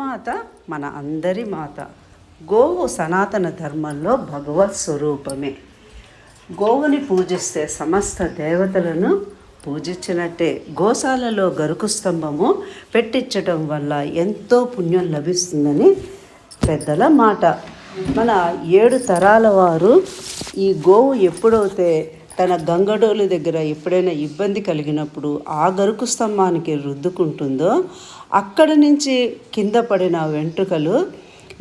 గోమాత మన అందరి మాత. గోవు సనాతన ధర్మంలో భగవత్ స్వరూపమే. గోవుని పూజిస్తే సమస్త దేవతలను పూజించినట్టే. గోశాలలో గరుకు స్తంభము పెట్టించడం వల్ల ఎంతో పుణ్యం లభిస్తుందని పెద్దల మాట. మన 7 తరాల వారు ఈ గోవు ఎప్పుడైతే తన గంగడోలు దగ్గర ఎప్పుడైనా ఇబ్బంది కలిగినప్పుడు ఆ గరుకు స్తంభానికి రుద్దుకుంటుందో అక్కడి నుంచి కింద పడిన వెంట్రుకలు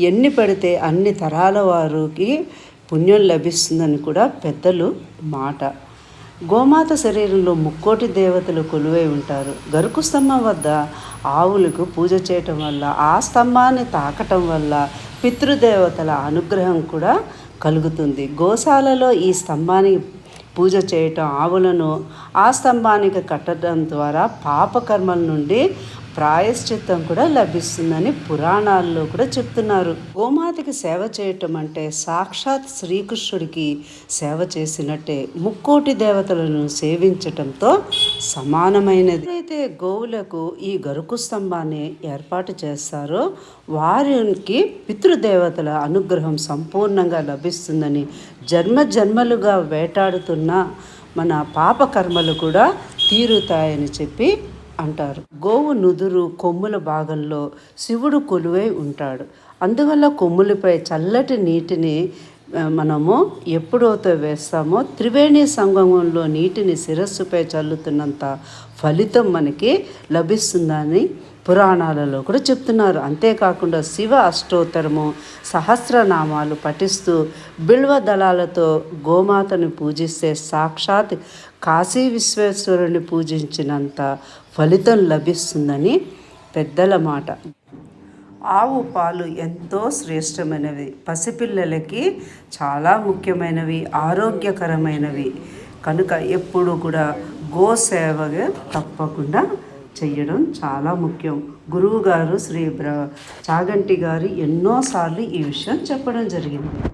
ఎన్ని పడితే అన్ని తరాల వారికి పుణ్యం లభిస్తుందని కూడా పెద్దలు మాట. గోమాత శరీరంలో 3,000,000 దేవతలు కొలువై ఉంటారు. గరుకు స్తంభం వద్ద ఆవులకు పూజ చేయటం వల్ల, ఆ స్తంభాన్ని తాకటం వల్ల పితృదేవతల అనుగ్రహం కూడా కలుగుతుంది. గోశాలలో ఈ స్తంభానికి పూజ చేయటం, ఆవులను ఆ స్తంభానికి కట్టడం ద్వారా పాపకర్మల నుండి ప్రాయశ్చిత్తం కూడా లభిస్తుందని పురాణాల్లో కూడా చెప్తున్నారు. గోమాతకి సేవ చేయటం అంటే సాక్షాత్ శ్రీకృష్ణుడికి సేవ చేసినట్టే. 3,000,000 దేవతలను సేవించటంతో సమానమైనది. అయితే గోవులకు ఈ గరుకు స్తంభాన్ని ఏర్పాటు చేస్తారో వారికి పితృదేవతల అనుగ్రహం సంపూర్ణంగా లభిస్తుందని, జన్మలుగా వేటాడుతున్న మన పాపకర్మలు కూడా తీరుతాయని చెప్పి అంటారు. గోవు నుదురు కొమ్ముల భాగంలో శివుడు కొలువై ఉంటాడు. అందువల్ల కొమ్ములపై చల్లటి నీటిని మనము ఎప్పుడైతే వేస్తామో త్రివేణి సంగమంలో నీటిని శిరస్సుపై చల్లుతున్నంత ఫలితం మనకి లభిస్తుందని పురాణాలలో కూడా చెప్తున్నారు. అంతేకాకుండా శివ అష్టోత్తరము, సహస్రనామాలు పఠిస్తూ బిల్వ దళాలతో గోమాతను పూజిస్తే సాక్షాత్ కాశీ విశ్వేశ్వరుని పూజించినంత ఫలితం లభిస్తుందని పెద్దల మాట. ఆవు పాలు ఎంతో శ్రేష్టమైనవి, పసిపిల్లలకి చాలా ముఖ్యమైనవి, ఆరోగ్యకరమైనవి కనుక ఎప్పుడు కూడా గోసేవగా తప్పకుండా చెయ్యడం చాలా ముఖ్యం. గురువుగారు శ్రీ చాగంటి గారు ఎన్నోసార్లు ఈ విషయం చెప్పడం జరిగింది.